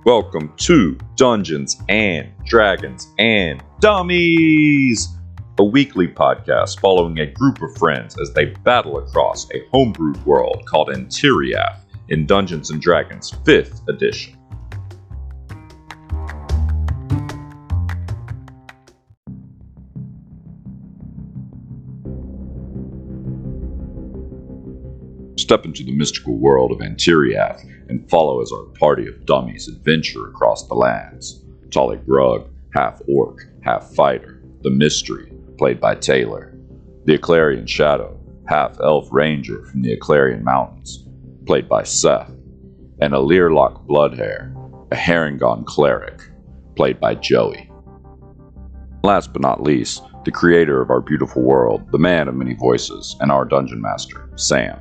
Welcome to Dungeons and Dragons and Dummies, a weekly podcast following a group of friends as they battle across a homebrewed world called Antiriath in Dungeons and Dragons 5th edition. Step into the mystical world of Antiriath and follow as our party of dummies adventure across the lands. Talik Grug, half orc, half fighter. The Mystery, played by Taylor. The Eclarian Shadow, half elf ranger from the Eclarian Mountains, played by Seth. And a Learlock Bloodhair, a Harengon cleric, played by Joey. Last but not least, the creator of our beautiful world, the man of many voices, and our dungeon master, Sam.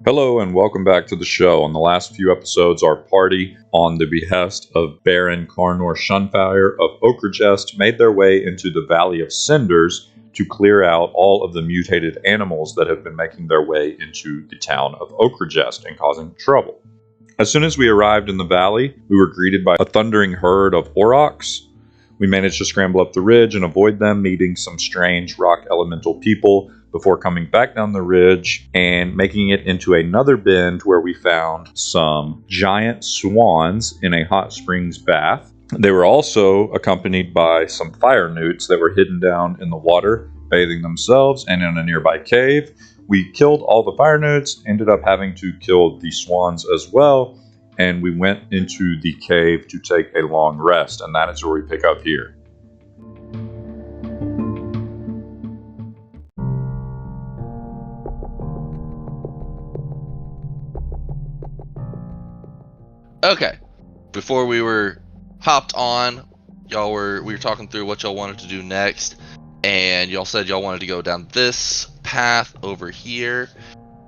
Hello and welcome back to the show. On the last few episodes, our party, on the behest of Baron Carnor Shunfire of Oakrjest, made their way into the Valley of Cinders to clear out all of the mutated animals that have been making their way into the town of Oakrjest and causing trouble. As soon as we arrived in the valley, we were greeted by a thundering herd of aurochs. We managed to scramble up the ridge and avoid them, meeting some strange rock elemental people before coming back down the ridge and making it into another bend where we found some giant swans in a hot springs bath. They were also accompanied by some fire newts that were hidden down in the water, bathing themselves, and in a nearby cave. We killed all the fire newts, ended up having to kill the swans as well, and we went into the cave to take a long rest, and that is where we pick up here. Okay, before we were hopped on, we were talking through what y'all wanted to do next, and y'all said y'all wanted to go down this path over here,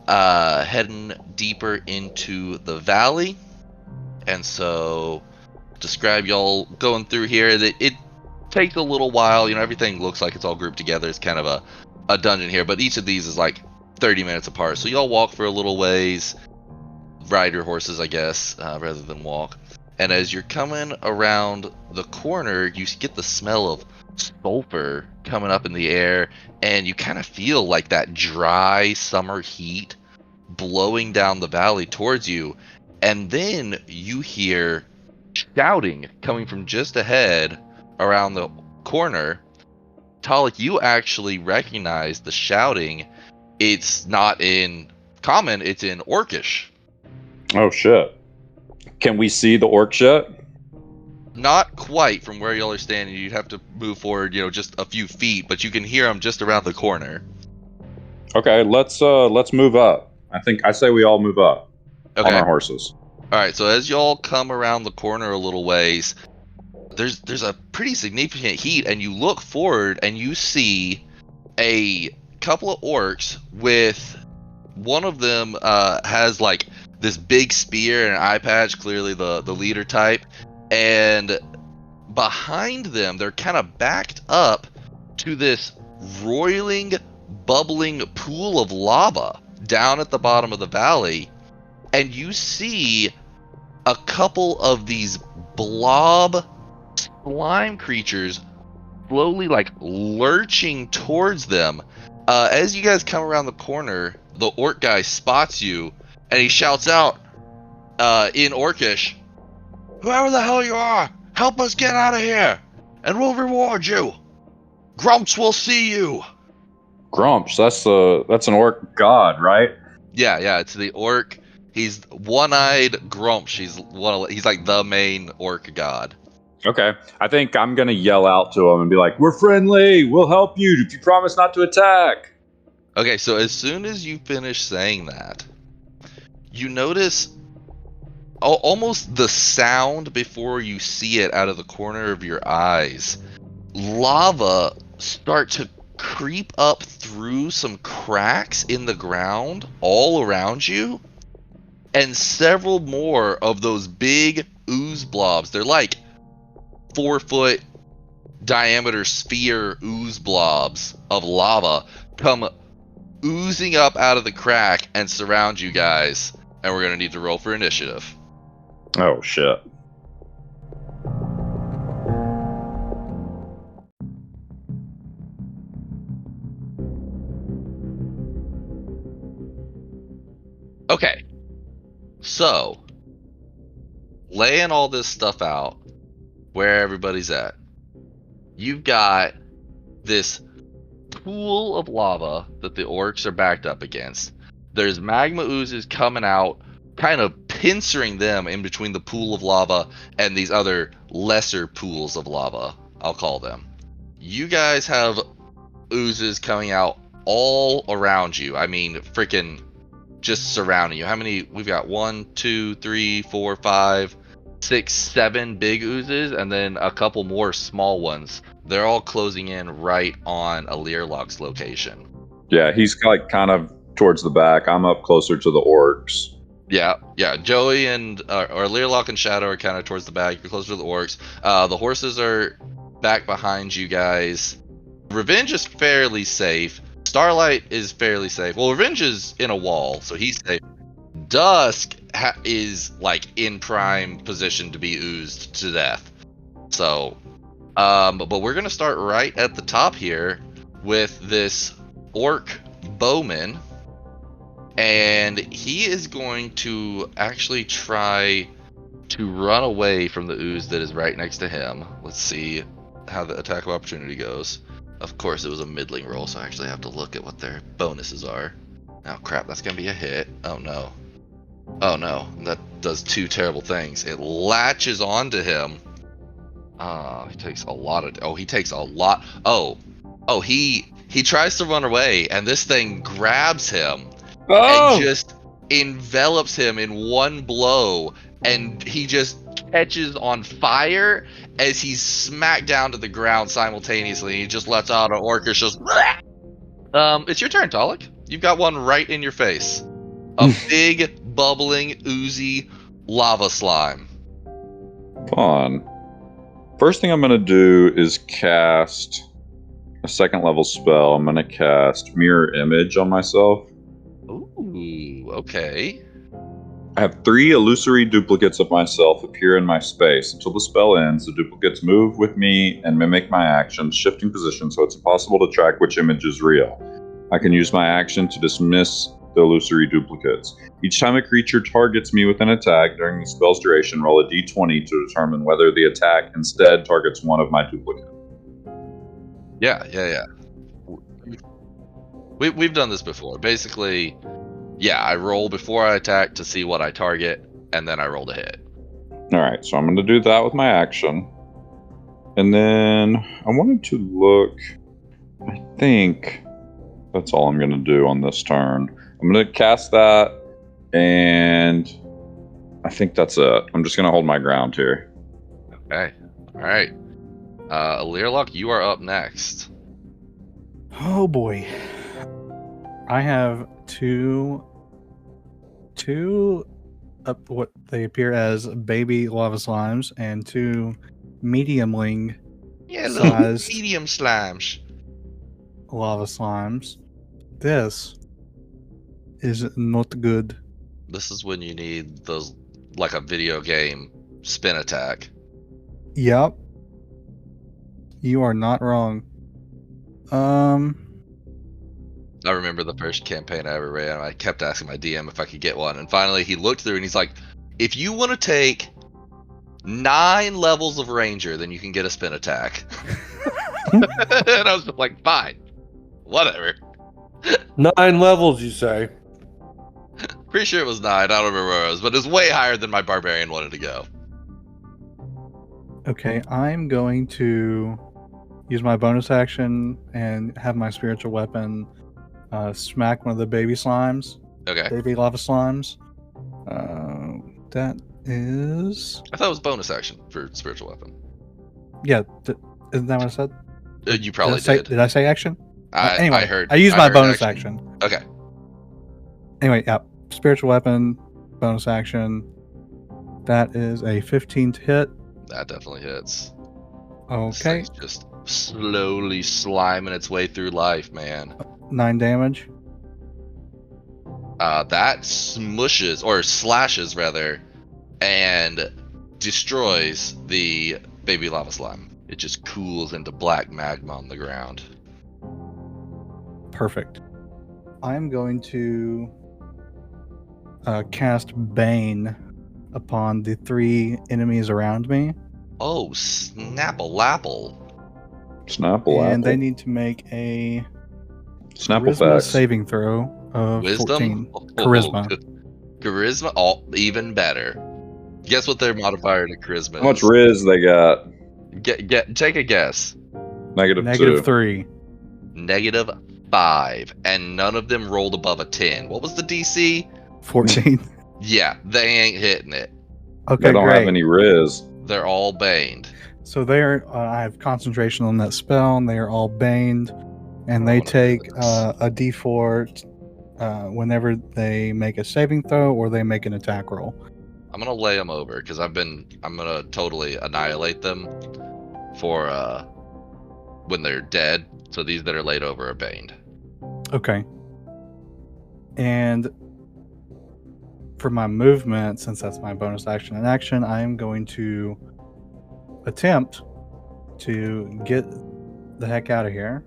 heading deeper into the valley. And so, describe y'all going through here. That it takes a little while. You know, everything looks like it's all grouped together. It's kind of a dungeon here, but each of these is like 30 minutes apart. So y'all walk for a little ways, ride your horses, I guess, rather than walk. And as you're coming around the corner, you get the smell of sulfur coming up in the air, and you kind of feel like that dry summer heat blowing down the valley towards you. And then you hear shouting coming from just ahead around the corner. Talik, you actually recognize the shouting. It's not in common, it's in Orcish. Oh shit. Can we see the orcs yet? Not quite from where y'all are standing. You'd have to move forward, just a few feet, but you can hear them just around the corner. Okay, let's move up. I say we all move up. Okay. On our horses. Alright, so as y'all come around the corner a little ways, there's a pretty significant heat, and you look forward and you see a couple of orcs with one of them has like this big spear and an eye patch, clearly the leader type, and behind them they're kind of backed up to this roiling, bubbling pool of lava down at the bottom of the valley. And you see a couple of these blob slime creatures slowly like lurching towards them. As you guys come around the corner, the orc guy spots you and he shouts out in Orcish, "Whoever the hell you are, help us get out of here and we'll reward you. Grumps will see you." Grumps, that's an orc god, right? Yeah, it's the orc. He's one-eyed Grumps. He's like the main orc god. Okay, I think I'm gonna yell out to him and be like, "We're friendly. We'll help you if you promise not to attack." Okay, so as soon as you finish saying that, you notice almost the sound before you see it out of the corner of your eyes. Lava start to creep up through some cracks in the ground all around you. And several more of those big ooze blobs. They're like 4 foot diameter sphere ooze blobs of lava come oozing up out of the crack and surround you guys. And we're going to need to roll for initiative. Oh, shit. Okay. So, laying all this stuff out, where everybody's at. You've got this pool of lava that the orcs are backed up against. There's magma oozes coming out, kind of pincering them in between the pool of lava and these other lesser pools of lava, I'll call them. You guys have oozes coming out all around you. I mean, freaking just surrounding you. How many? We've got 1, 2, 3, 4, 5, 6, 7 big oozes, and then a couple more small ones. They're all closing in right on Learlock's location. Yeah, he's like kind of towards the back. I'm up closer to the orcs. Yeah. Joey and or Learlock and Shadow are kind of towards the back. You're closer to the orcs. The horses are back behind you guys. Revenge is fairly safe. Starlight is fairly safe. Well, Revenge is in a wall, so he's safe. Dusk is like in prime position to be oozed to death. So, but we're gonna start right at the top here with this orc bowman, and he is going to actually try to run away from the ooze that is right next to him. Let's see how the attack of opportunity goes. Of course, it was a middling roll, so I actually have to look at what their bonuses are. Oh crap, that's gonna be a hit. Oh no, that does 2 terrible things. It latches onto him. He takes a lot. He tries to run away, and this thing grabs him and just envelops him in one blow, and he just catches on fire as he's smacked down to the ground simultaneously. He just lets out an orcish just. It's your turn, Talik. You've got one right in your face. A big, bubbling, oozy lava slime. Fun. First thing I'm going to do is cast a 2nd level spell. I'm going to cast Mirror Image on myself. Ooh, okay. I have 3 illusory duplicates of myself appear in my space. Until the spell ends, the duplicates move with me and mimic my actions, shifting position so it's impossible to track which image is real. I can use my action to dismiss the illusory duplicates. Each time a creature targets me with an attack during the spell's duration, roll a d20 to determine whether the attack instead targets one of my duplicates. Yeah. We've done this before. Basically, yeah, I roll before I attack to see what I target, and then I roll to hit. Alright, so I'm going to do that with my action. And then I wanted to look... I think that's all I'm going to do on this turn. I'm going to cast that, and I think that's it. I'm just going to hold my ground here. Okay. Alright. Learlock, you are up next. Oh boy. I have two what they appear as baby lava slimes and 2 mediumling sized medium slimes. lava slimes. This is not good. This is when you need those, like a video game spin attack. Yep. You are not wrong. I remember the first campaign I ever ran, I kept asking my DM if I could get one, and finally he looked through and he's like, if you want to take 9 levels of Ranger, then you can get a spin attack. And I was just like, fine. Whatever. 9 levels, you say? Pretty sure it was 9, I don't remember where it was, but it was way higher than my barbarian wanted to go. Okay, I'm going to use my bonus action and have my spiritual weapon smack one of the baby slimes. Okay. Baby lava slimes. That is... I thought it was bonus action for spiritual weapon. Yeah, isn't that what I said? You probably did. Did I say action? Anyway, I heard. I used my bonus action. Okay. Anyway, yeah, spiritual weapon, bonus action. That is a 15 to hit. That definitely hits. This Okay. thing's just slowly sliming its way through life, man. 9 damage. That smushes, or slashes rather, and destroys the baby lava slime. It just cools into black magma on the ground. Perfect. I'm going to cast Bane upon the 3 enemies around me. Oh, Snapple-lapple. Snapple And they apple. need to make a Snapple Charisma facts. saving throw of Wisdom? 14. Charisma. good. Charisma? Oh, even better. Guess what their modifier to charisma How much is? Rizz they got? Take a guess. Negative 2. 3. -5. And none of them rolled above a 10. What was the DC? 14. Yeah, they ain't hitting it. Okay, They don't great. have any Rizz. They're all baned. So they're I have concentration on that spell, and they are all baned, and they wanna do take this. a D4 whenever they make a saving throw or they make an attack roll. I'm gonna lay them over because I'm gonna totally annihilate them for when they're dead. So these that are laid over are baned. Okay. And for my movement, since that's my bonus action and action, I am going to attempt to get the heck out of here.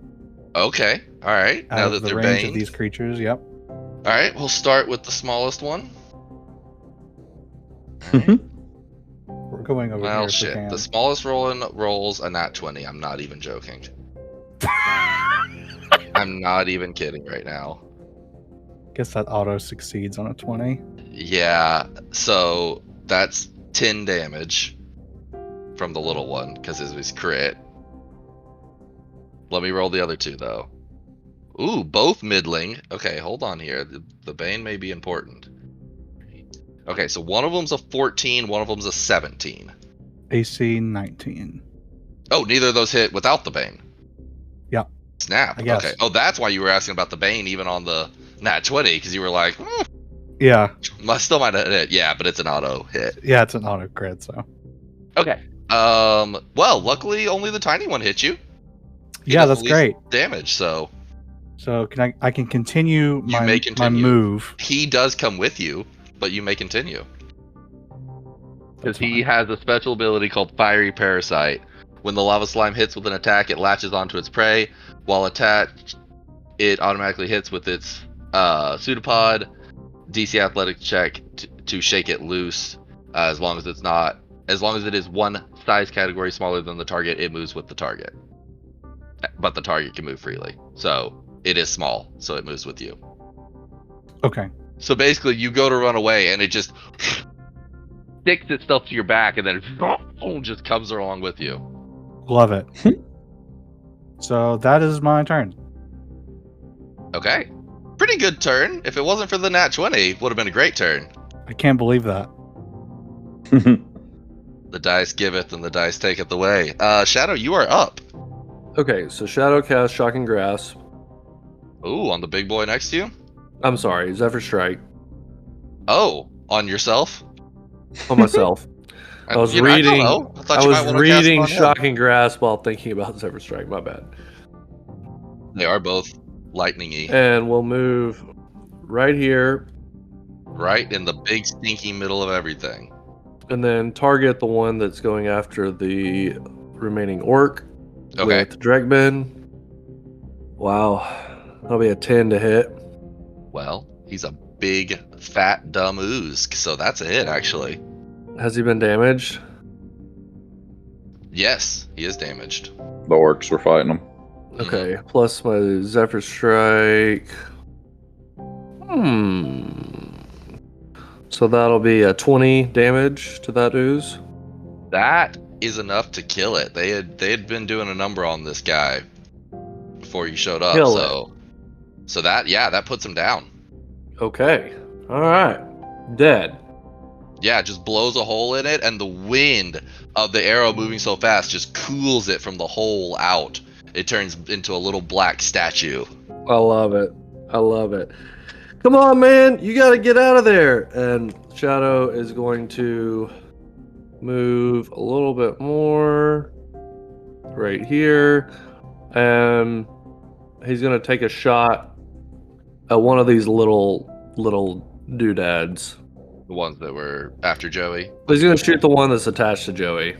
Okay, all right. Out Now of that the they're range baned, of these creatures. Yep. all right. We'll start with the smallest one. We're going over Well, here if we shit. can. The smallest rolls a nat 20. I'm not even joking. I'm not even kidding right now. Guess that auto succeeds on a 20. Yeah, so that's 10 damage from the little one because it was crit. Let me roll the other 2 though. Ooh, both middling. Okay, hold on here. The Bane may be important. Okay, so one of them's a 14, one of them's a 17. AC 19. Oh, neither of those hit without the Bane. Yep. Snap. I guess. Okay. Oh, that's why you were asking about the Bane even on the nat 20 because you were like, Yeah. still might have hit. Yeah, but it's an auto hit. Yeah, it's an auto crit, so. Okay. Well, luckily only the tiny one hit you. He Yeah, does that's the least great. damage, so So I can continue may my continue. move. he does come with you, but you may continue. Because That's he fine. has a special ability called Fiery Parasite. When the lava slime hits with an attack, it latches onto its prey. While attached, it automatically hits with its pseudopod. DC athletic check to shake it loose. As long as it is one size category smaller than the target, it moves with the target. But the target can move freely. So it is small, so it moves with you. Okay. So basically, you go to run away, and it just sticks itself to your back, and then just comes along with you. Love it. So that is my turn. Okay. Pretty good turn. If it wasn't for the nat 20, would have been a great turn. I can't believe that. The dice giveth and the dice taketh away. Shadow, you are up. Okay, so Shadow cast Shocking Grasp. Ooh, on the big boy next to you? I'm sorry, Zephyr Strike Oh, on yourself? on myself. I was reading. I don't know. I thought I you was might want to cast it reading on him. Shocking Grasp while thinking about Zephyr Strike. My bad. They are both lightning-y. And we'll move right here, Right in the big stinky middle of everything. and then target the one that's going after the remaining orc Okay. with Dregbin. Wow, that'll be a 10 to hit. Well, he's a big, fat, dumb ooze, so that's a hit, actually. Has he been damaged? Yes, he is damaged. The orcs were fighting them. Okay, plus my Zephyr Strike. So that'll be a 20 damage to that ooze. That is enough to kill it. They had been doing a number on this guy before you showed up, so that puts him down. Okay, all right, dead. Yeah, just blows a hole in it, and the wind of the arrow moving so fast just cools it from the hole out. It turns into a little black statue. I love it. I love it. Come on, man, you got to get out of there. And Shadow is going to move a little bit more right here, and he's gonna take a shot at one of these little doodads. The ones that were after Joey. He's gonna shoot the one that's attached to Joey.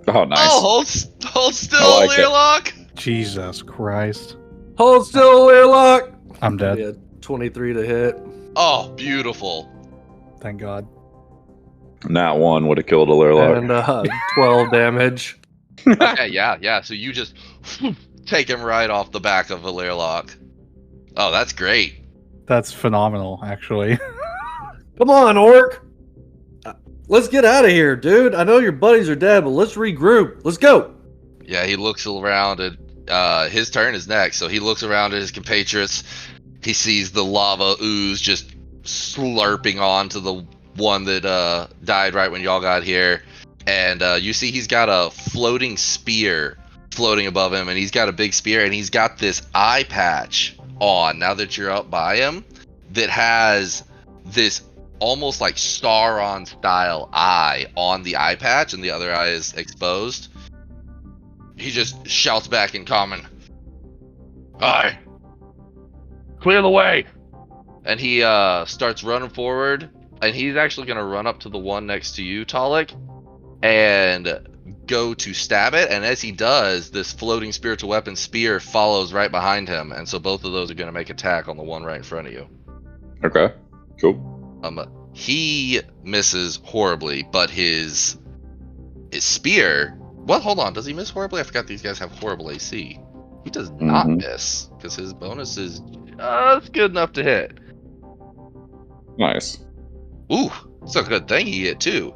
Oh, nice. Oh, hold still, I like it. Learlock. Jesus Christ. Hold still, Learlock. I'm dead. Yeah, 23 to hit. Oh, beautiful. Thank God. Nat 1 would have killed a Lurlock. And 12 damage. Okay, yeah. So you just take him right off the back of a Learlock. Oh, that's great. That's phenomenal, actually. Come on, Orc. Let's get out of here, dude. I know your buddies are dead, but let's regroup. Let's go. Yeah, he looks around and his turn is next. So he looks around at his compatriots. He sees the lava ooze just slurping onto the one that died right when y'all got here. And you see he's got a floating spear floating above him, and he's got a big spear, and he's got this eye patch on now that you're up by him that has this almost like Sauron style eye on the eye patch, and the other eye is exposed. He just shouts back in common, "Aye, clear the way!" And he starts running forward, and he's actually going to run up to the one next to you, Talik, and go to stab it. And as he does, this floating spiritual weapon spear follows right behind him, and so both of those are going to make attack on the one right in front of you. Okay, cool. He misses horribly, but his spear. Well, hold on. Does he miss horribly? I forgot these guys have horrible AC. He does not miss because his bonus is just good enough to hit. Nice. Ooh, it's a good thing he hit too.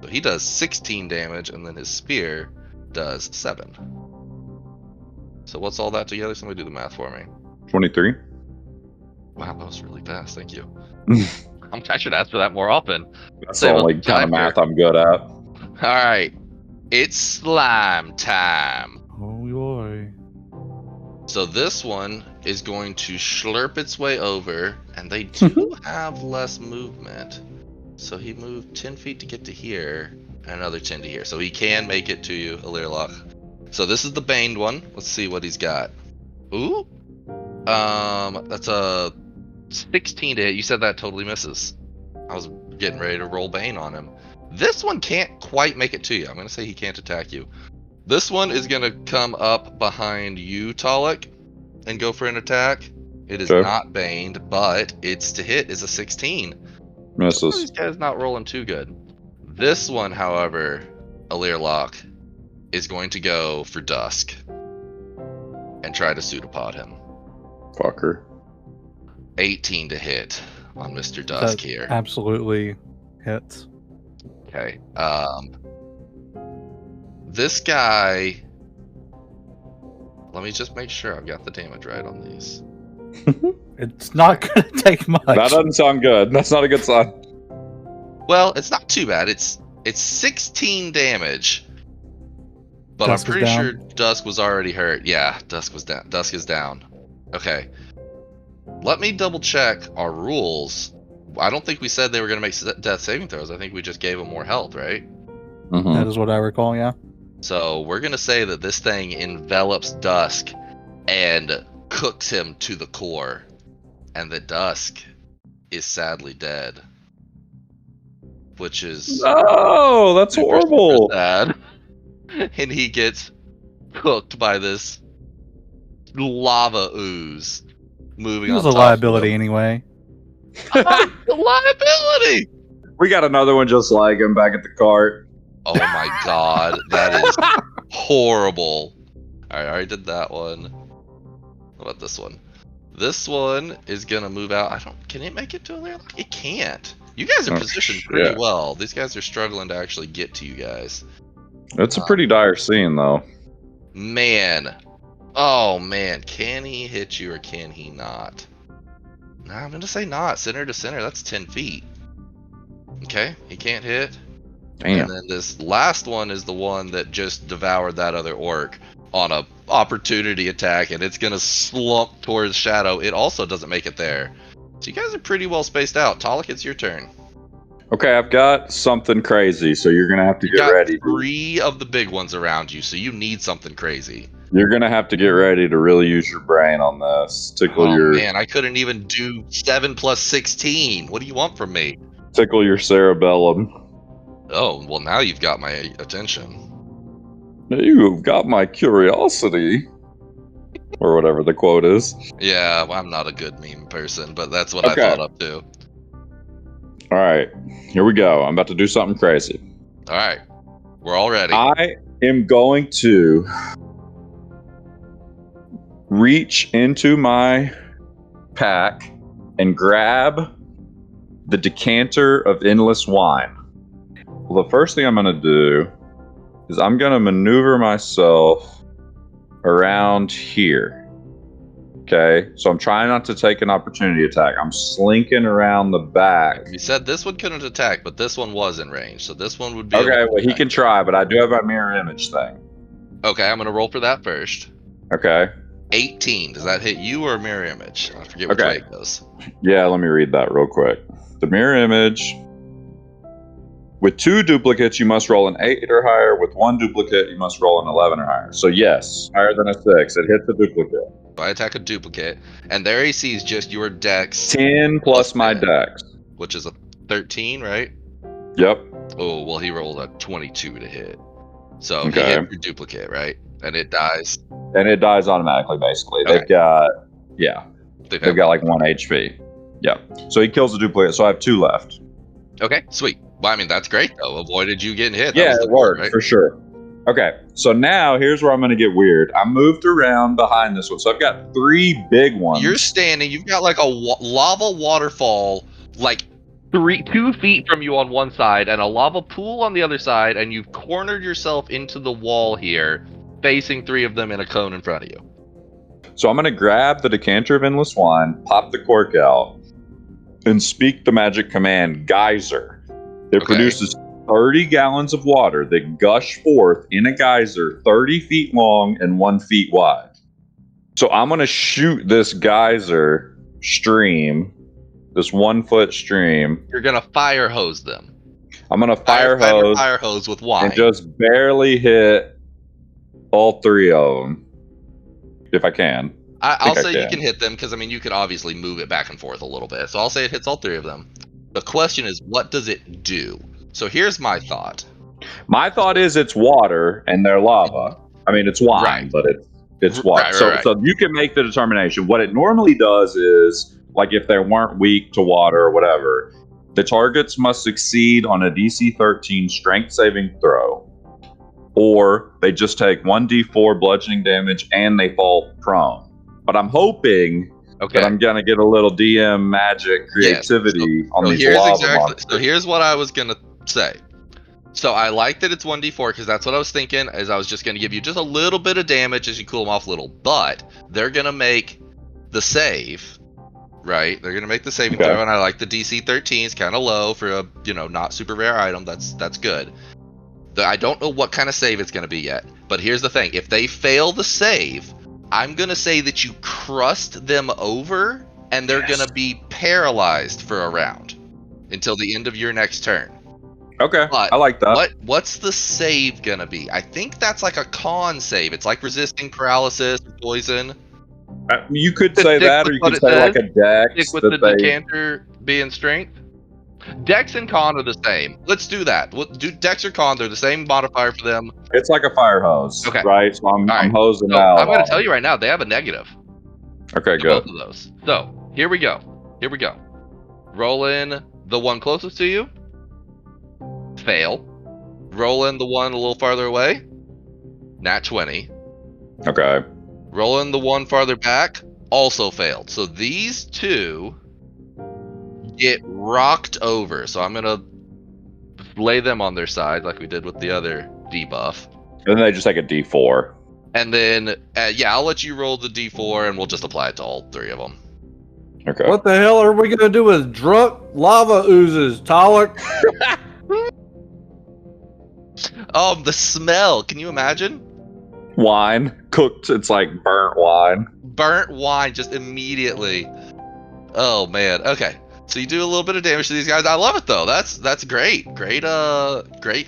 So he does 16 damage, and then his spear does 7. So what's all that together? Somebody do the math for me. 23. Wow, that was really fast. Thank you. I should ask for that more often. That's the only kind of math I'm good at. All right, it's slime time. Oh boy. So this one is going to slurp its way over, and they do have less movement. So he moved 10 feet to get to here, and another 10 to here. So he can make it to you, Learlock. So this is the Baned one. Let's see what he's got. Ooh. That's a 16 to hit. You said that totally misses. I was getting ready to roll Bane on him. This one can't quite make it to you. I'm going to say he can't attack you. This one is going to come up behind you, Talik, and go for an attack. It is not baned, but its to hit is a 16. Misses. This guy's not rolling too good. This one, however, a Learlock, is going to go for Dusk and try to pseudopod him. Fucker. 18 to hit on Mr. Dusk That here. absolutely hits. Okay. This guy. Let me just make sure I've got the damage right on these. It's not gonna take much. That doesn't sound good. That's not a good sign. Well, it's not too bad. It's 16 damage. But Dusk I'm is pretty down? sure Dusk was already hurt. Yeah, Dusk was down. Dusk is down. Okay. Let me double check our rules. I don't think we said they were going to make death saving throws. I think we just gave them more health, right? That is what I recall, yeah. So we're going to say that this thing envelops Dusk and cooks him to the core. And that Dusk is sadly dead. Which is... Oh, that's super, horrible. super sad. And he gets cooked by this lava ooze moving He was on a top liability of him. anyway. The liability! We got another one just like him back at the cart. Oh my god, that is horrible. Alright, I already did that one. What about this one? This one is gonna move out. Can it make it to a layer? It can't. You guys are positioned pretty well. These guys are struggling to actually get to you guys. It's a pretty dire scene, though. Man. Oh man, can he hit you or can he not? Nah, I'm gonna say not. Center to center, that's 10 feet. Okay, he can't hit. Damn. And then this last one is the one that just devoured that other orc on a opportunity attack, and it's gonna slump towards Shadow. It also doesn't make it there. So you guys are pretty well spaced out. Talik, it's your turn. Okay, I've got something crazy, so you're gonna have to You get got ready. 3 of the big ones around you, so you need something crazy. You're gonna have to get ready to really use your brain on this. Tickle Oh your man, I couldn't even do 7 plus 16. What do you want from me? tickle your cerebellum. Oh, well now you've got my attention. You've got my curiosity, or whatever the quote is. Yeah, well, I'm not a good meme person, but that's what Okay. I thought up too. All right, here we go. I'm about to do something crazy. All right, we're all ready. I am going to reach into my pack and grab the decanter of endless wine. Well, the first thing I'm going to do is I'm going to maneuver myself around here. Okay, so I'm trying not to take an opportunity attack. I'm slinking around the back. You said this one couldn't attack, but this one was in range, so this one would be. Okay, well, he can try, but I do have my mirror image thing. Okay, I'm gonna roll for that first. Okay. 18. Does that hit you or mirror image? I forget which way it goes. Yeah, let me read that real quick. The mirror image. With 2 duplicates, you must roll an 8 or higher. With 1 duplicate, you must roll an 11 or higher. So yes, higher than a 6. It hits a duplicate. So I attack a duplicate, and their AC is just your dex. 10 plus my 10, dex. which is a 13, right? Yep. Oh, well, he rolled a 22 to hit. So Okay. he hit your duplicate, right? And it dies. And it dies automatically, basically. Okay. They've got They've got like 1 HP. Yeah. So he kills the duplicate, so I have 2 left. Okay, sweet. Well, I mean, that's great, though. Avoided you getting hit. That Yeah, was the it goal, worked, right? for sure. Okay, so now here's where I'm going to get weird. I moved around behind this one, so I've got 3 big ones. You're standing, you've got like a lava waterfall, like 2 feet from you on one side, and a lava pool on the other side, and you've cornered yourself into the wall here, facing 3 of them in a cone in front of you. So I'm going to grab the decanter of endless wine, pop the cork out, and speak the magic command, Geyser. It produces 30 gallons of water that gush forth in a geyser 30 feet long and 1 feet wide. So I'm going to shoot this geyser stream, this 1 foot stream. You're going to fire hose them. I'm going to fire hose with wine. And just barely hit all 3 of them, if I can. I'll say you can hit them, because, I mean, you could obviously move it back and forth a little bit. So I'll say it hits all 3 of them. The question is, what does it do? So here's my thought. My thought is it's water and they're lava. I mean, it's wine, but it's water. Right. So you can make the determination. What it normally does is, like if they weren't weak to water or whatever, the targets must succeed on a DC 13 strength saving throw, or they just take 1d4 bludgeoning damage and they fall prone. But I'm hoping that I'm going to get a little DM magic creativity on these lava monsters. So here's what I was going to say. So I like that it's 1d4, because that's what I was thinking, is I was just going to give you just a little bit of damage as you cool them off a little. But they're going to make the save, right? They're going to make the saving throw, and I like the DC 13. It's kind of low for a, not super rare item. That's good. I don't know what kind of save it's going to be yet. But here's the thing. If they fail the save, I'm going to say that you crust them over, and they're going to be paralyzed for a round until the end of your next turn. Okay, but I like that. What's the save going to be? I think that's like a con save. It's like resisting paralysis, poison. You could say that, or you could say like a dex. Stick with the decanter being strength. Dex and con are the same. Let's do that. We'll do Dex or con. They're the same modifier for them. It's like a fire hose, right? So I'm hosing so out. I'm going to tell you right now, they have a negative. Okay, good. Both of those. So here we go. Roll in the one closest to you. Fail. Roll in the one a little farther away. Nat 20. Okay. Roll in the one farther back. Also failed. So these 2 get rocked over. So I'm going to lay them on their side like we did with the other debuff. And then they just take a D4. And then, I'll let you roll the D4 and we'll just apply it to all 3 of them. Okay. What the hell are we going to do with drunk lava oozes, Tyler? The smell. Can you imagine? Wine. Cooked. It's like burnt wine. Burnt wine just immediately. Oh, man. Okay. So you do a little bit of damage to these guys. I love it though. That's great. Great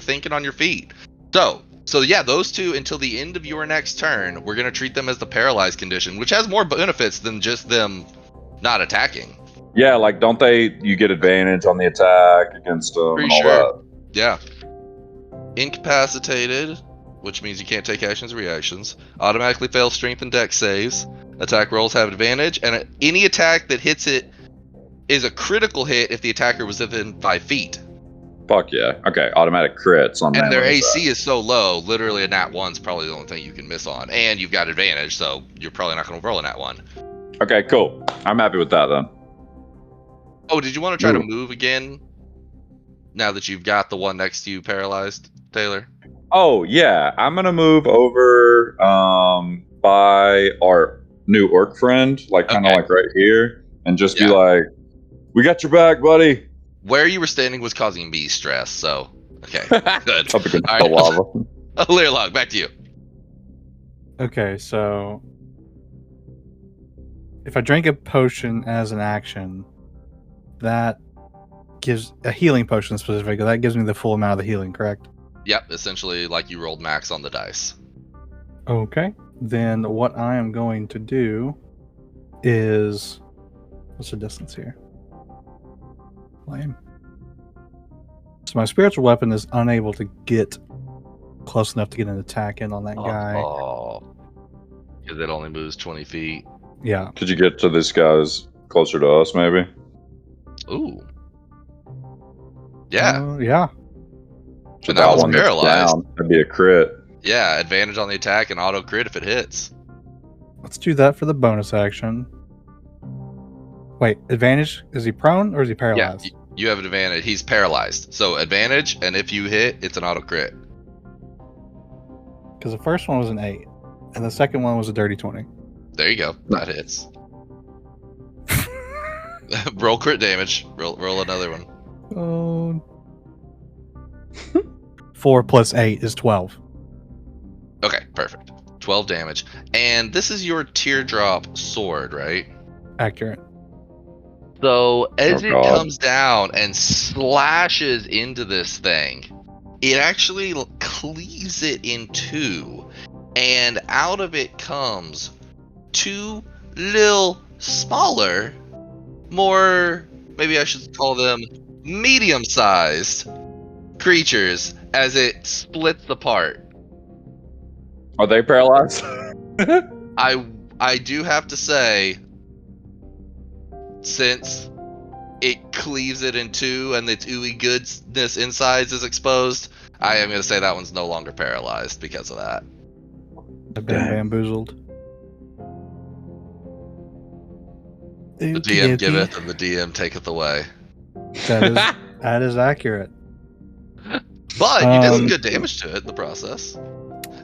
thinking on your feet. So yeah, those two until the end of your next turn, we're gonna treat them as the paralyzed condition, which has more benefits than just them not attacking. Yeah, like don't you get advantage on the attack against them Pretty and all sure. that. Yeah. Incapacitated, which means you can't take actions or reactions. Automatically fails strength and dex saves. Attack rolls have advantage, and any attack that hits it is a critical hit if the attacker was within 5 feet. Fuck yeah. Okay, automatic crits on And their melee AC is so low, literally a nat 1's probably the only thing you can miss on. And you've got advantage, so you're probably not going to roll a nat 1. Okay, cool. I'm happy with that then. Oh, did you want to try to move again? Now that you've got the one next to you paralyzed, Taylor? Oh, yeah. I'm going to move over by our new orc friend, like kind of like right here, and just be like, we got your back, buddy. Where you were standing was causing me stress, so okay, good. Up against the lava. Learlog, back to you. Okay, so if I drink a potion as an action, that gives a healing potion specifically. That gives me the full amount of the healing, correct? Yep, essentially like you rolled max on the dice. Okay, then what I am going to do is, what's the distance here? Lame. So my spiritual weapon is unable to get close enough to get an attack in on that guy. Oh, because it only moves 20 feet. Yeah. Could you get to this guy's closer to us, maybe? Ooh. Yeah. Yeah. So that one's paralyzed. That'd be a crit. Yeah, advantage on the attack and auto crit if it hits. Let's do that for the bonus action. Wait, advantage? Is he prone or is he paralyzed? Yeah, you have an advantage. He's paralyzed. So advantage, and if you hit, it's an auto crit. Because the first one was an 8, and the second one was a dirty 20. There you go. That hits. Roll crit damage. Roll another one. Oh. 4 plus 8 is 12. Okay, perfect. 12 damage. And this is your teardrop sword, right? Accurate. So as it comes down and slashes into this thing, it actually cleaves it in two, and out of it comes 2 little smaller, more, maybe I should call them medium-sized creatures as it splits apart. Are they paralyzed? I do have to say, since it cleaves it in two and its ooey goodness insides is exposed, I am going to say that one's no longer paralyzed because of that. I've been bamboozled. The DM giveth and the DM taketh away. That is accurate. But you did some good damage to it in the process.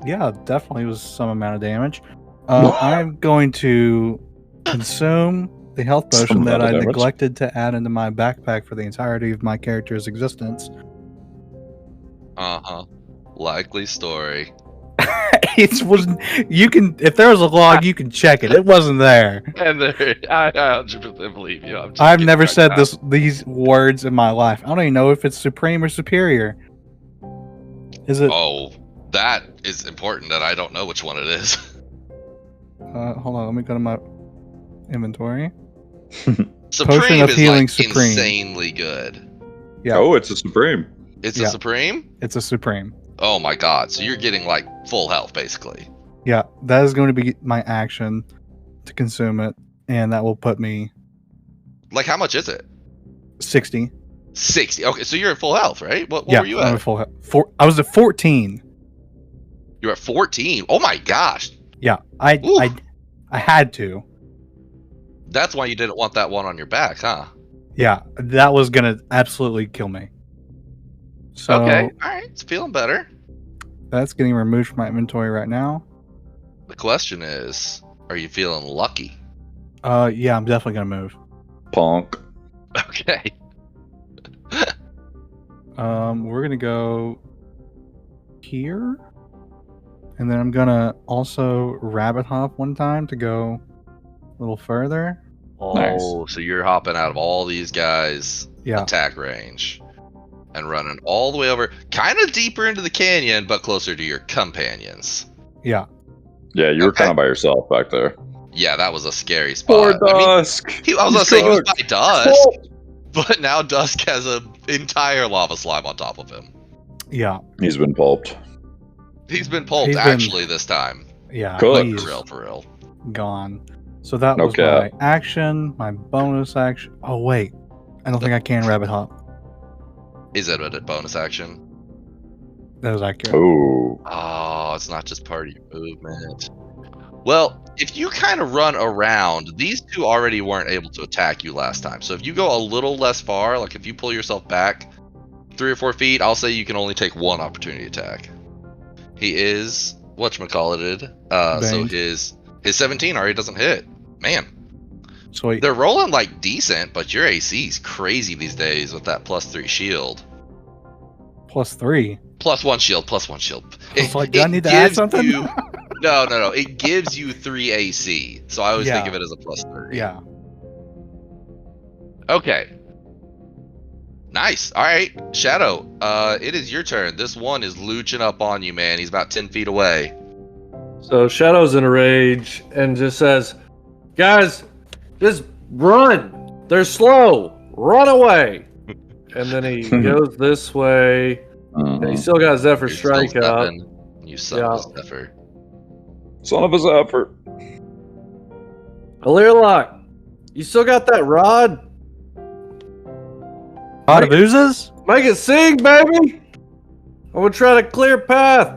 Yeah, definitely was some amount of damage. I'm going to consume the health potion that I neglected to add into my backpack for the entirety of my character's existence. Likely story. It wasn't. You can, if there was a log, you can check it. It wasn't there. And I 100% believe you. I've never said these words in my life. I don't even know if it's supreme or superior. Is it? Oh, that is important, and I don't know which one it is. Hold on. Let me go to my inventory. Supreme is healing, like supreme. Insanely good. Yeah. Oh, it's a supreme. It's a supreme? It's a supreme. Oh my god, so you're getting like full health basically. Yeah, that is going to be my action to consume it, and that will put me... Like how much is it? 60. 60. Okay, so you're at full health, right? What were you at? I'm at full health. I was at 14. You're at 14? Oh my gosh. Yeah, I had to. That's why you didn't want that one on your back, huh? Yeah, that was going to absolutely kill me. So, okay, alright, it's feeling better. That's getting removed from my inventory right now. The question is, are you feeling lucky? Yeah, I'm definitely going to move. Punk. Okay. We're going to go here. And then I'm going to also rabbit hop one time to go a little further. Oh, so you're hopping out of all these guys' Yeah. attack range and running all the way over, kind of deeper into the canyon, but closer to your companions. Yeah. Yeah, you were Okay. kind of by yourself back there. Yeah, that was a scary Poor spot. I mean, Dusk. I was gonna say he was by Dusk, but now Dusk has an entire lava slime on top of him. Yeah. He's been pulped. He's been pulped He's been- actually this time. Yeah. Cooked. He's For real. gone. So that No was cap. my action, my bonus action. Oh wait, I don't think I can rabbit hop. Is it a bonus action? That was accurate. Ooh. Oh, it's not just part of your movement. Well, if you kind of run around, these two already weren't able to attack you last time. So if you go a little less far, like if you pull yourself back 3 or 4 feet, I'll say you can only take 1 opportunity attack. He is whatchamacallited. So Banged. his 17 already doesn't hit. Man, Sweet. they're rolling like decent, but your AC is crazy these days with that +3 shield. +3. +1 shield, +1 shield. It's like, do I need to add gives something? No. It gives you 3 AC. So I always think Yeah. of it as a +3. Yeah. Okay. Nice. All right, Shadow. It is your turn. This one is looching up on you, man. He's about 10 feet away. So Shadow's in a rage and just says, "Guys, just run. They're slow. Run away." And then he goes this way. And he still got Zephyr You're still Strike up. stepping. You son of a Zephyr. Son of his effort. Learlock, you still got that rod? Pot of oozes? Make it sing, baby! I'm gonna try to clear path.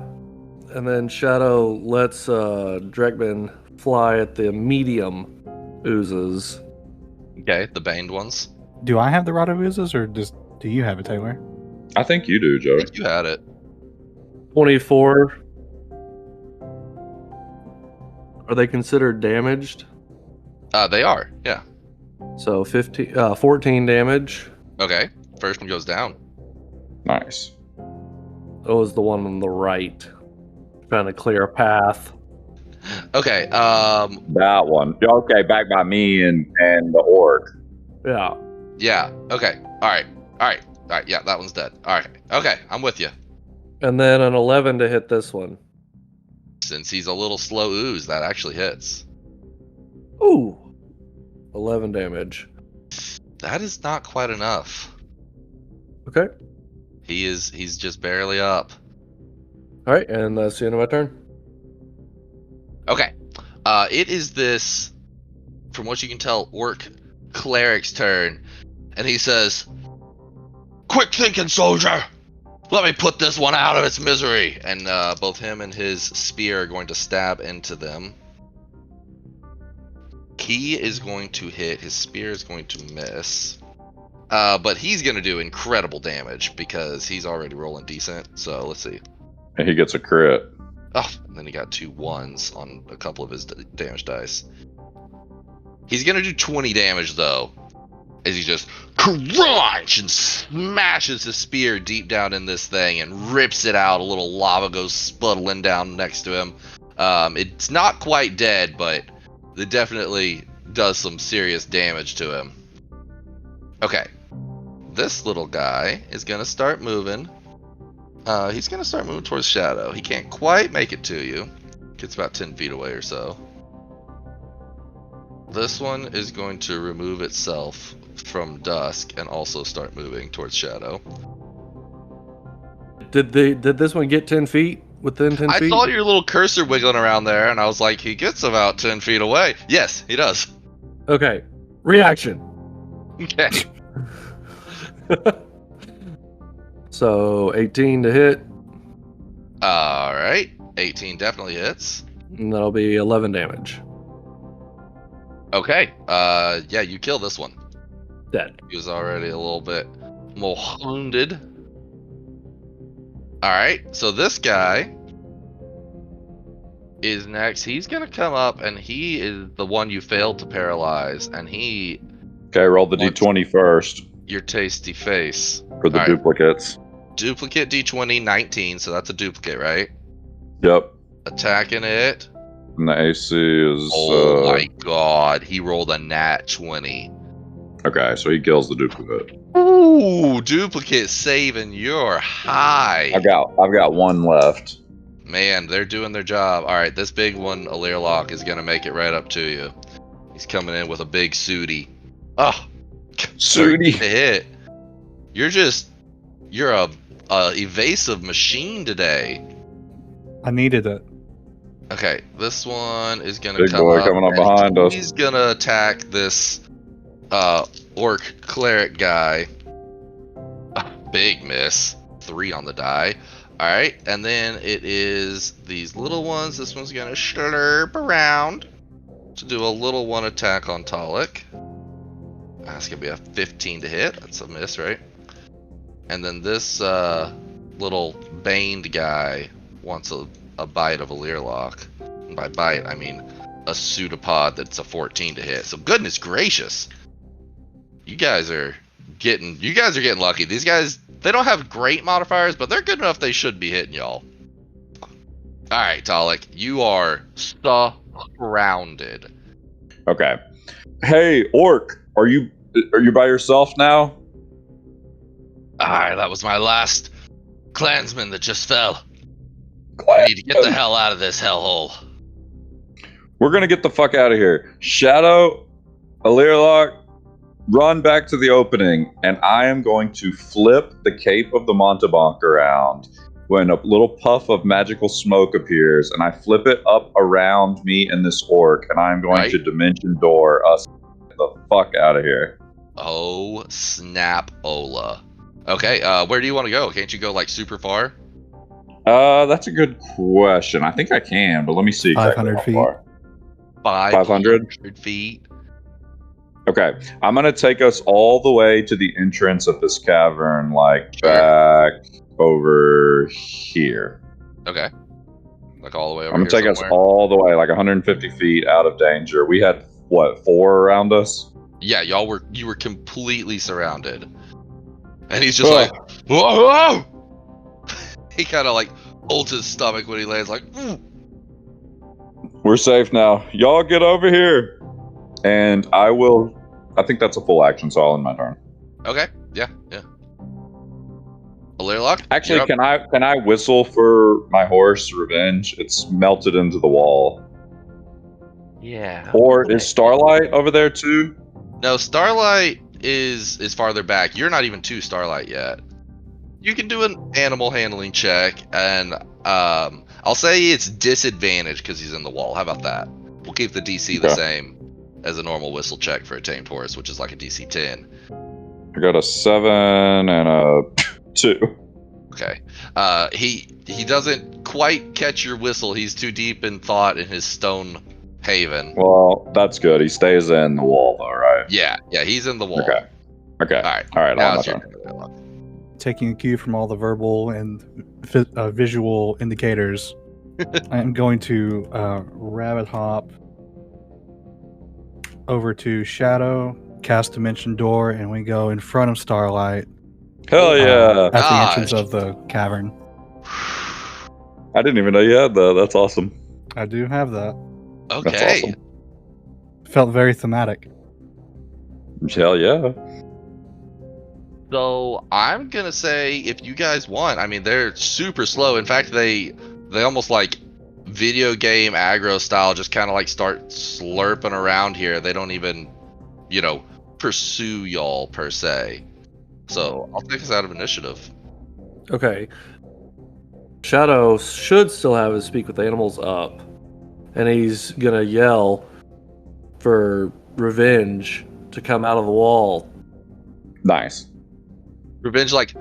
And then Shadow lets Drekman fly at the medium oozes. Okay, the baned ones. Do I have the rod of oozes, or do you have it, Taylor? I think you do, I Joey. think you had it. 24. Are they considered damaged? They are. Yeah. So 14 damage. Okay. First one goes down. Nice. That was the one on the right. Trying to clear a path. Okay. That one. Okay, back by me and the orc. Yeah. Yeah. Okay. All right. Yeah, that one's dead. All right. Okay, I'm with you. And then an 11 to hit this one. Since he's a little slow ooze, that actually hits. Ooh. 11 damage. That is not quite enough. Okay. He's just barely up. All right, and that's the end of my turn. Okay. It is this, from what you can tell, orc cleric's turn, and he says, "Quick thinking, soldier! Let me put this one out of its misery!" And both him and his spear are going to stab into them. He is going to hit. His spear is going to miss. But he's going to do incredible damage because he's already rolling decent. So let's see. And he gets a crit. Oh, and then he got 2 1s on a couple of his damage dice. He's going to do 20 damage, though, as he just crunch and smashes his spear deep down in this thing and rips it out. A little lava goes sputtling down next to him. It's not quite dead, but it definitely does some serious damage to him. Okay. This little guy is going to start moving. He's going to start moving towards Shadow. He can't quite make it to you. Gets about 10 feet away or so. This one is going to remove itself from Dusk and also start moving towards Shadow. Did this one get 10 feet? Within 10 feet? I saw your little cursor wiggling around there, and I was like, he gets about 10 feet away. Yes, he does. Okay. Reaction. Okay. So 18 to hit, All right. 18 definitely hits. and that'll be 11 damage. Okay. Yeah, you kill this one. Dead. He was already a little bit more wounded. All right. So this guy is next. He's gonna come up, and he is the one you failed to paralyze, and he Okay, roll the d20 first your tasty face. for the All right. duplicates. Duplicate d20 19, so that's a duplicate, right? Yep. Attacking it. And the AC is. Oh my god, he rolled a nat 20. Okay, so he kills the duplicate. Ooh, duplicate saving your high. I've got one left. Man, they're doing their job. All right, this big one, Learlock, is gonna make it right up to you. He's coming in with a big Sooty. Oh, Sooty. to hit. You're a evasive machine today. I needed it. Okay, this one is gonna Big come boy up. coming up behind us. He's gonna attack this orc cleric guy. Big miss. 3 on the die. Alright, and then it is these little ones. This one's gonna slurp around to do a little one attack on Talik. That's gonna be a 15 to hit. That's a miss, right? And then this little baned guy wants a bite of a Learlock. And by bite, I mean a pseudopod that's a 14 to hit. So goodness gracious. You guys are getting lucky. These guys, they don't have great modifiers, but they're good enough they should be hitting y'all. Alright, Talik, you are surrounded. Okay. Hey, Orc, are you by yourself now? Alright, that was my last clansman that just fell. I need to get the hell out of this hellhole. We're gonna get the fuck out of here. Shadow, Learlock, run back to the opening, and I am going to flip the Cape of the Montebank around when a little puff of magical smoke appears, and I flip it up around me and this orc, and I'm going to dimension door us the fuck out of here. Oh, snap Ola. Okay, where do you want to go? Can't you go, like, super far? That's a good question. I think I can, but let me see. 500 feet. 500 feet. Okay, I'm gonna take us all the way to the entrance of this cavern, like back over here. Okay. Like all the way over I'm gonna take us all the way, like 150 feet out of danger. We had, what, 4 around us? Yeah, you were completely surrounded. And he's just like, whoa, whoa! He kind of like holds his stomach when he lands, like, We're safe now. Y'all get over here. And I think that's a full action, so I'll end my turn. Okay, yeah. A Learlock? Actually, can I whistle for my horse, Revenge? It's melted into the wall. Yeah. Or is Starlight over there too? No, Starlight is farther back. You're not even to Starlight yet. You can do an animal handling check, and I'll say it's disadvantage because he's in the wall. How about that? We'll keep the DC the same as a normal whistle check for a tamed horse, which is like a DC 10. I got a 7 and a 2. Okay. He doesn't quite catch your whistle. He's too deep in thought in his stone haven. Well, that's good. He stays in the wall, though, right? Yeah, he's in the wall. Okay. All right. Now I'll it's your turn. turn. Taking a cue from all the verbal and visual indicators, I am going to rabbit hop over to Shadow, cast Dimension Door, and we go in front of Starlight. Hell yeah! At the entrance of the cavern. I didn't even know you had that. That's awesome. I do have that. Okay. That's awesome. Felt very thematic. Hell yeah. So I'm gonna say if you guys want, I mean they're super slow. In fact, they almost like video game aggro style, just kind of like start slurping around here. They don't even, pursue y'all per se. So I'll take us out of initiative. Okay. Shadow should still have his Speak with Animals up, and he's gonna yell for Revenge to come out of the wall. Nice. Revenge like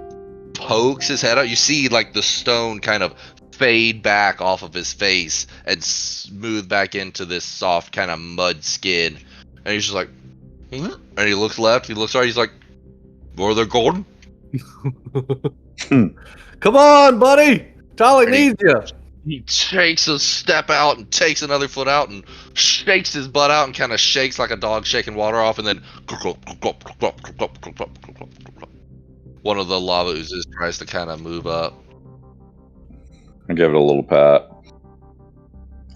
pokes his head out. You see like the stone kind of fade back off of his face and smooth back into this soft kind of mud skin. And he's just like, and he looks left, he looks right, he's like, where they're going? Come on, buddy! Talik needs you. He takes a step out and takes another foot out and shakes his butt out and kind of shakes like a dog shaking water off, and then one of the lava oozes tries to kind of move up. I give it a little pat.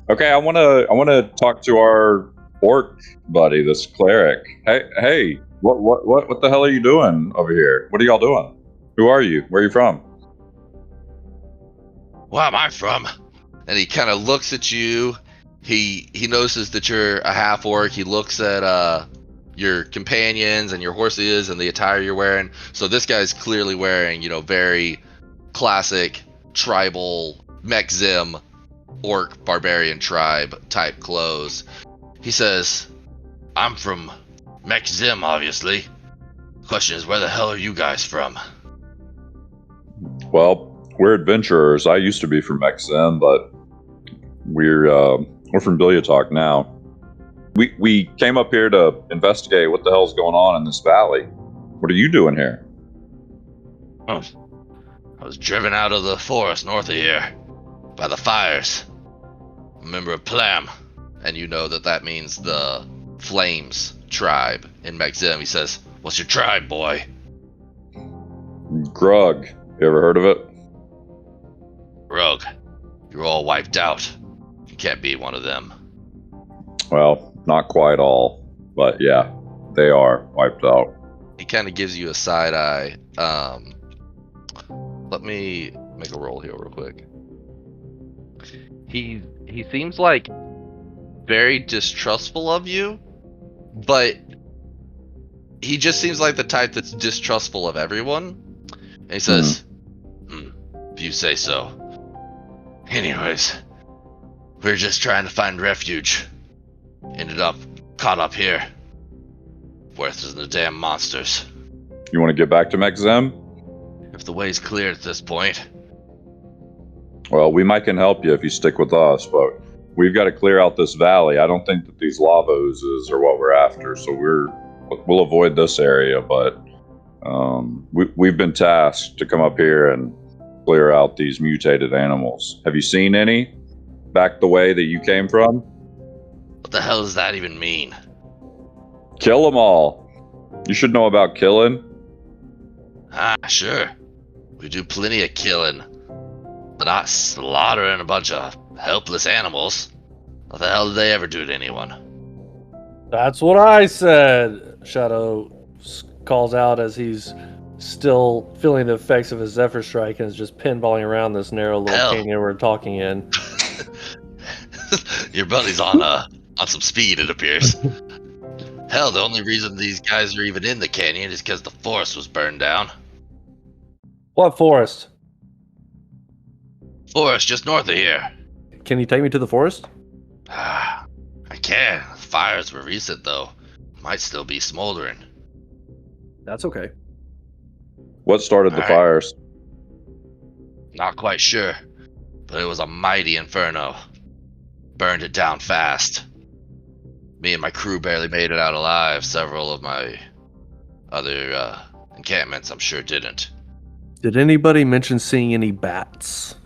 Okay, I wanna talk to our orc buddy, this cleric. Hey, what the hell are you doing over here? What are y'all doing? Who are you? Where are you from? Where am I from? And he kind of looks at you. He notices that you're a half orc. He looks at your companions and your horses and the attire you're wearing. So this guy's clearly wearing, very classic tribal Mechzim orc barbarian tribe type clothes. He says, "I'm from Mechzim, obviously. Question is, where the hell are you guys from?" Well, we're adventurers. I used to be from Mexen, but we're from Bilyatalk now. We came up here to investigate what the hell's going on in this valley. What are you doing here? Oh, I was driven out of the forest north of here by the fires. A member of Plam, and you know that means the Flames tribe in Mechzim. He says, "What's your tribe, boy?" Grug. You ever heard of it? "Rogue, you're all wiped out. You can't be one of them." Well, not quite all, but yeah, they are wiped out. He kind of gives you a side eye. Let me make a roll here real quick. He seems like very distrustful of you, but he just seems like the type that's distrustful of everyone. And he says, "If you say so. Anyways, we're just trying to find refuge. Ended up caught up here. Worse than the damn monsters. You want to get back to Mechzim? If the way's clear at this point." Well, we might can help you if you stick with us, but we've got to clear out this valley. I don't think that these lava oozes are what we're after, so we'll avoid this area, but we've been tasked to come up here and clear out these mutated animals. Have you seen any back the way that you came from? What the hell does that even mean? Kill them all. You should know about killing. Sure. We do plenty of killing, but not slaughtering a bunch of helpless animals. What the hell did they ever do to anyone? That's what I said, Shadow calls out as he's still feeling the effects of his Zephyr Strike and is just pinballing around this narrow little canyon we're talking in. Your buddy's on some speed, it appears. Hell, the only reason these guys are even in the canyon is because the forest was burned down. What forest? Forest just north of here. Can you take me to the forest? I can. The fires were recent, though. Might still be smoldering. That's okay. What started the fires? Not quite sure, but it was a mighty inferno. Burned it down fast. Me and my crew barely made it out alive. Several of my other encampments, I'm sure, didn't. Did anybody mention seeing any bats?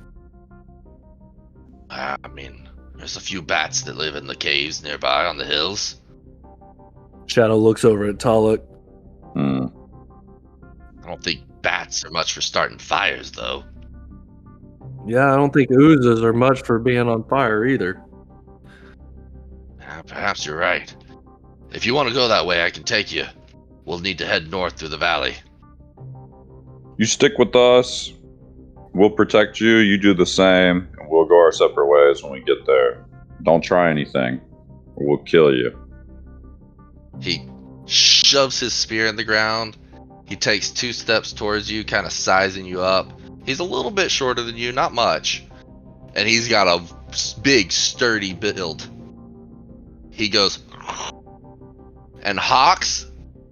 I mean, there's a few bats that live in the caves nearby on the hills. Shadow looks over at Taluk. I don't think bats are much for starting fires, though. Yeah, I don't think oozes are much for being on fire either. Perhaps you're right. If you want to go that way, I can take you. We'll need to head north through the valley. You stick with us. We'll protect you. You do the same. And we'll go our separate ways when we get there. Don't try anything, or we'll kill you. He shoves his spear in the ground. He takes 2 steps towards you, kind of sizing you up. He's a little bit shorter than you, not much. And he's got a big, sturdy build. He goes and hawks,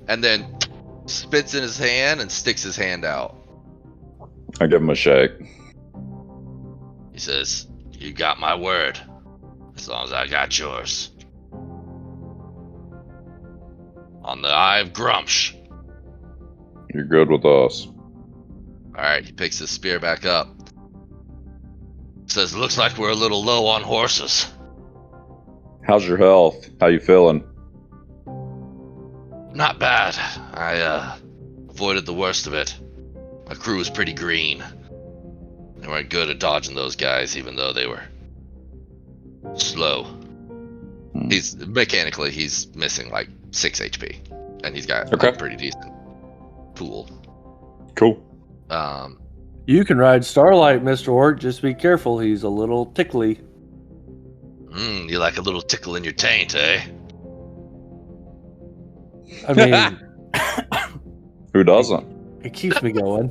and then spits in his hand and sticks his hand out. I give him a shake. He says, "You got my word, as long as I got yours." On the Eye of Grumsh. You're good with us. Alright, he picks his spear back up. Says, "Looks like we're a little low on horses." How's your health? How you feeling? Not bad. I avoided the worst of it. My crew was pretty green. They weren't good at dodging those guys, even though they were slow. He's missing like 6 HP, and he's got Okay. a pretty decent pool. Cool. You can ride Starlight, Mr. Orc. Just be careful. He's a little tickly. You like a little tickle in your taint, eh? I mean, Who doesn't? it keeps me going.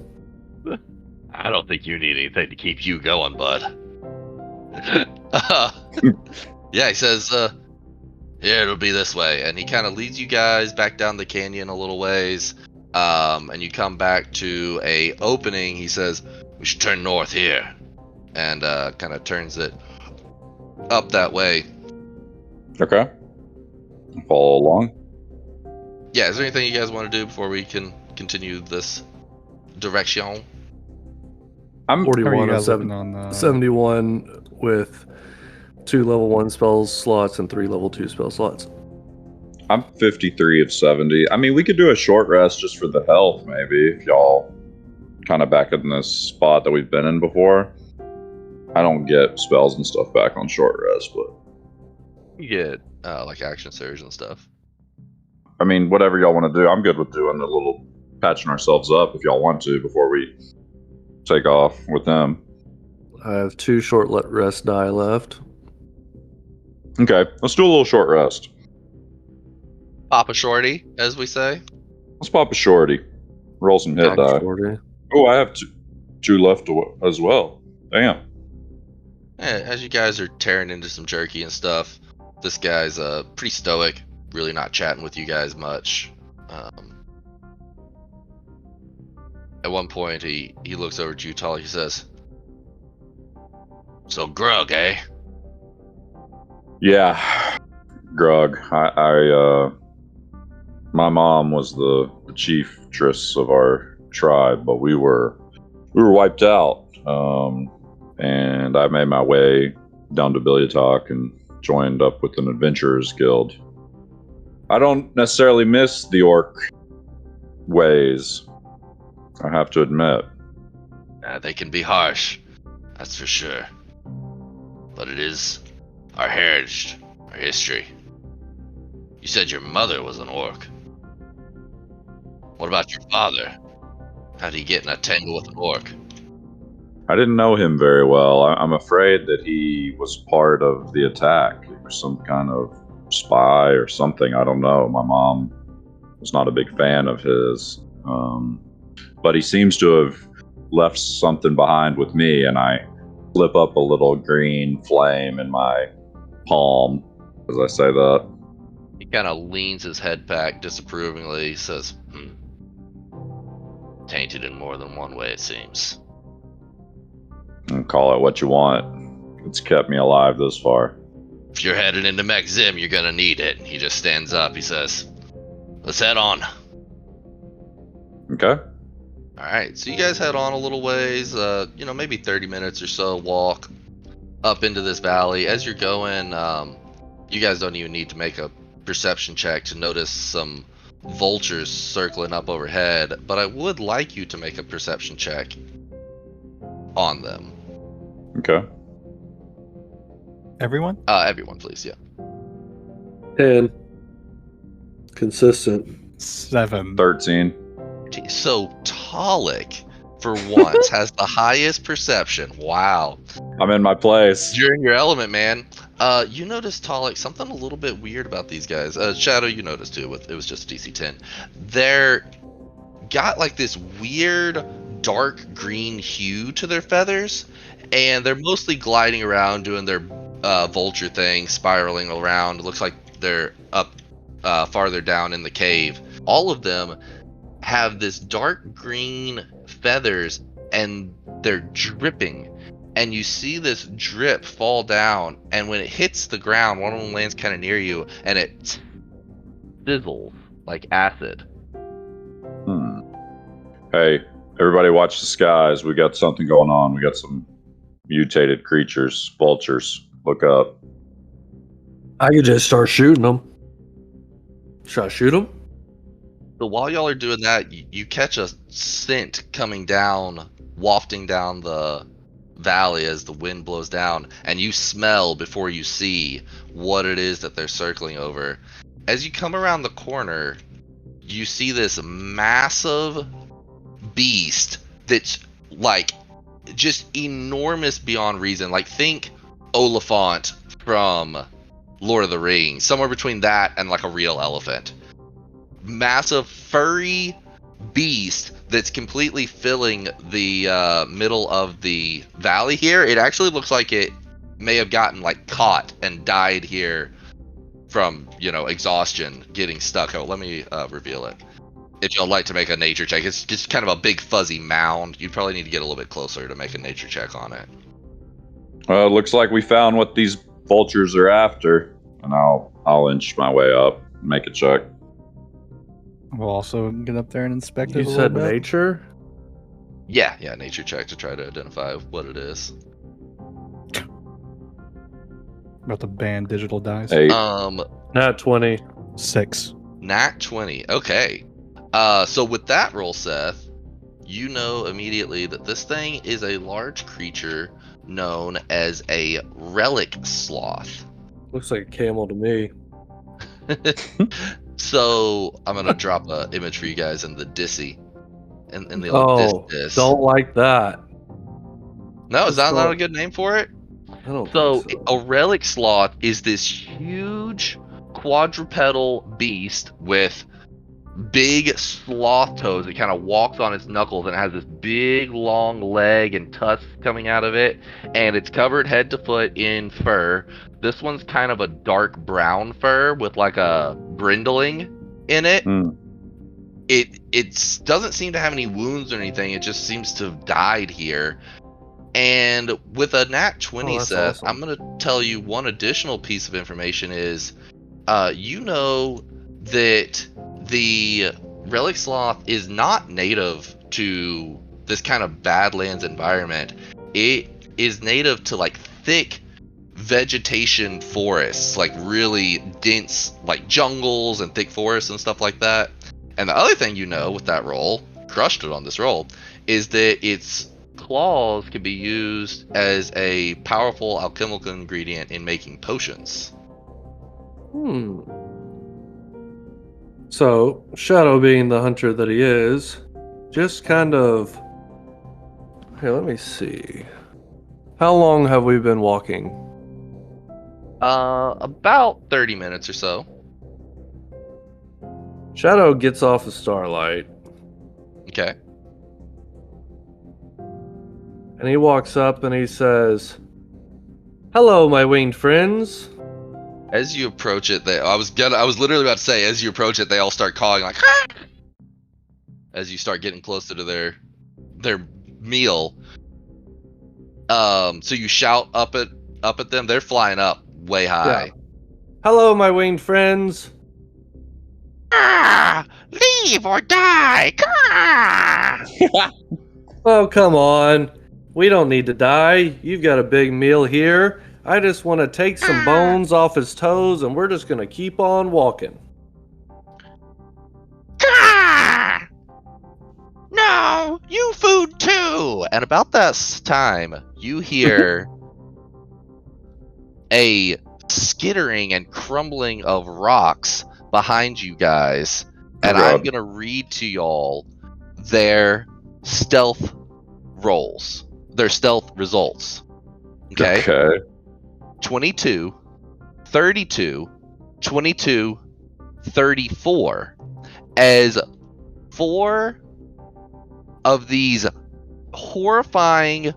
I don't think you need anything to keep you going, bud. Yeah, he says, yeah, it'll be this way. And he kind of leads you guys back down the canyon a little ways. And you come back to a opening. He says, we should turn north here. And kind of turns it up that way. Okay. Follow along. Yeah, is there anything you guys want to do before we can continue this direction? I'm 41 guys of looking on 71 with 2 level 1 spells slots and 3 level 2 spell slots. I'm 53 of 70. I mean, we could do a short rest just for the health, maybe, if y'all kind of back in this spot that we've been in before. I don't get spells and stuff back on short rest, but You get like action surge and stuff. I mean, whatever y'all want to do, I'm good with doing a little patching ourselves up if y'all want to before we take off with them. I have 2 short rest die left. Okay, let's do a little short rest. Papa Shorty, as we say. Let's pop a shorty. Roll some hit die. Shorty. Oh, I have two left as well. Damn. Yeah, as you guys are tearing into some jerky and stuff, this guy's pretty stoic, really not chatting with you guys much. At one point, he looks over to you, Tolly. He says, "So grug, eh?" Yeah, grug. My mom was the chieftress of our tribe, but we were wiped out. And I made my way down to Bilyatok and joined up with an adventurers guild. I don't necessarily miss the orc ways, I have to admit. They can be harsh, that's for sure. But it is our heritage, our history. You said your mother was an orc. What about your father? How'd he get in a tangle with an orc? I didn't know him very well. I'm afraid that he was part of the attack. He was some kind of spy or something. I don't know. My mom was not a big fan of his. But he seems to have left something behind with me, and I flip up a little green flame in my palm as I say that. He kind of leans his head back disapprovingly. He says, tainted in more than one way, it seems. And call it what you want. It's kept me alive this far. If you're headed into Mech Zim, you're gonna need it. He just stands up. He says, let's head on. Okay. Alright, so you guys head on a little ways, maybe 30 minutes or so walk up into this valley. As you're going, you guys don't even need to make a perception check to notice some vultures circling up overhead, but I would like you to make a perception check on them. Okay. Everyone? Everyone, please, yeah. 10. Consistent. 7. 13. So Talik, for once, has the highest perception. Wow. I'm in my place. You're in your element, man. You noticed, Talik, something a little bit weird about these guys. Shadow, you noticed too. It was just DC 10. They're got like this weird dark green hue to their feathers, and they're mostly gliding around doing their vulture thing, spiraling around. It looks like they're up farther down in the cave. All of them have this dark green feathers, and they're dripping. And you see this drip fall down, and when it hits the ground, one of them lands kind of near you, and it sizzles like acid. Hey, everybody watch the skies. We got something going on. We got some mutated creatures, vultures. Look up. I could just start shooting them. Should I shoot them? So while y'all are doing that, you catch a scent coming down, wafting down the valley as the wind blows down, and you smell before you see what it is that they're circling over. As you come around the corner, you see this massive beast that's like just enormous beyond reason. Like, think Oliphant from Lord of the Rings, somewhere between that and like a real elephant. Massive furry beast that's completely filling the middle of the valley here. It actually looks like it may have gotten like caught and died here from, you know, exhaustion, getting stuck. Oh, let me reveal it. If y'all like to make a nature check, it's just kind of a big fuzzy mound. You'd probably need to get a little bit closer to make a nature check on it. Looks like we found what these vultures are after, and I'll inch my way up and make a check. We'll also get up there and inspect it. You said nature? Yeah, nature check to try to identify what it is. About to ban digital dice. 8. Nat 20. 6. Nat 20. Okay. So with that roll, Seth, you know immediately that this thing is a large creature known as a relic sloth. Looks like a camel to me. So I'm gonna drop an image for you guys in the Dissy. In the old Dis. Don't like that. No, is that not a good name for it? I don't So think so. a relic sloth is this huge quadrupedal beast with big sloth toes. It kind of walks on its knuckles and it has this big long leg and tusks coming out of it, and it's covered head to foot in fur. This one's kind of a dark brown fur with like a brindling in it. It doesn't seem to have any wounds or anything. It just seems to have died here. And with a nat 20 set, awesome. I'm going to tell you one additional piece of information is, you know that the relic sloth is not native to this kind of Badlands environment. It is native to like thick vegetation forests, like really dense like jungles and thick forests and stuff like that. And the other thing you know with that roll, crushed it on this roll, is that its claws can be used as a powerful alchemical ingredient in making potions. So, Shadow, being the hunter that he is, just kind of... Here, let me see. How long have we been walking? About 30 minutes or so. Shadow gets off the Starlight, Okay. and he walks up and he says, "Hello, my winged friends." As you approach it, I was literally about to say, as you approach it, they all start cawing like, "Ah!" As you start getting closer to their meal. So you shout up at them. They're flying up way high. Yeah. "Hello, my winged friends." Ah! Leave or die! Ah! Oh, come on. We don't need to die. You've got a big meal here. I just want to take some bones off his toes, and we're just going to keep on walking. Ah! No, you food too. And about that time, you hear a skittering and crumbling of rocks behind you guys, and I'm gonna read to y'all their stealth rolls, their stealth results. Okay. 22, 32, 22, 34. As 4 of these horrifying,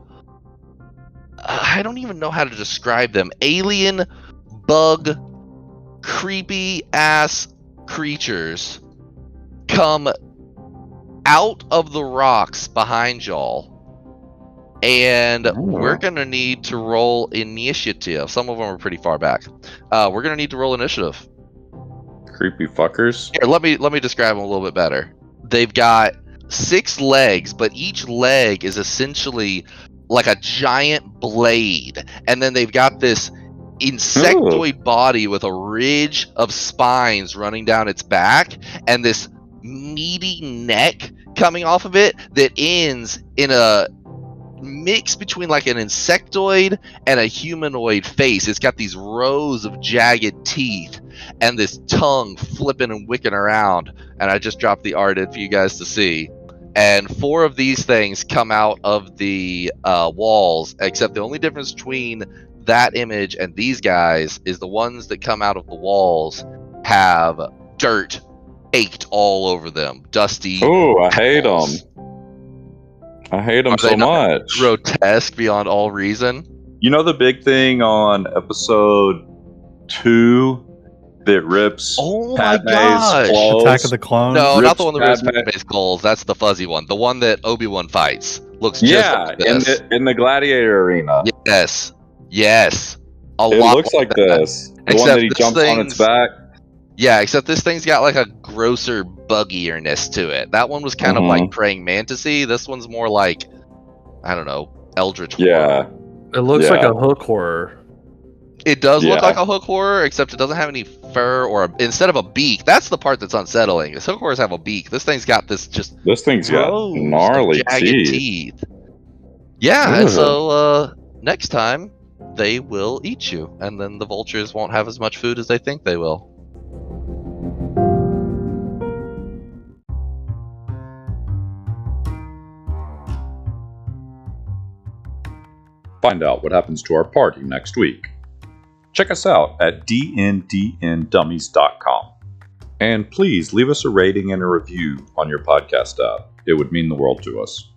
I don't even know how to describe them, alien, bug, creepy ass creatures come out of the rocks behind y'all, and we're gonna need to roll initiative. Some of them are pretty far back. We're gonna need to roll initiative. Creepy fuckers. Here, let me describe them a little bit better. They've got 6 legs, but each leg is essentially like a giant blade, and then they've got this insectoid body with a ridge of spines running down its back, and this meaty neck coming off of it that ends in a mix between like an insectoid and a humanoid face. It's got these rows of jagged teeth and this tongue flipping and wicking around. And I just dropped the art in for you guys to see. And 4 of these things come out of the walls, except the only difference between that image and these guys is the ones that come out of the walls have dirt caked all over them, dusty. Oh, I hate them. I hate them so much. Grotesque beyond all reason. You know the big thing on episode 2 that rips Padme's clothes? Attack of the Clones? No, Rips not the one that rips Padme. Padme's clothes. That's the fuzzy one. The one that Obi-Wan fights. Looks just like this. in the gladiator arena. Yes. Yes. It looks like this. The one that he jumps on its back. Yeah, except this thing's got like a grosser buggierness to it. That one was kind of like praying mantisy. This one's more like, I don't know, eldritch horror. Yeah. It looks like a hook horror. It does look like a hook horror, except it doesn't have any fur or instead of a beak. That's the part that's unsettling. Is hook horrors have a beak. This thing's got this This thing's got gnarly teeth. Yeah, and so next time they will eat you, and then the vultures won't have as much food as they think they will. Find out what happens to our party next week. Check us out at dndndummies.com. And please leave us a rating and a review on your podcast app. It would mean the world to us.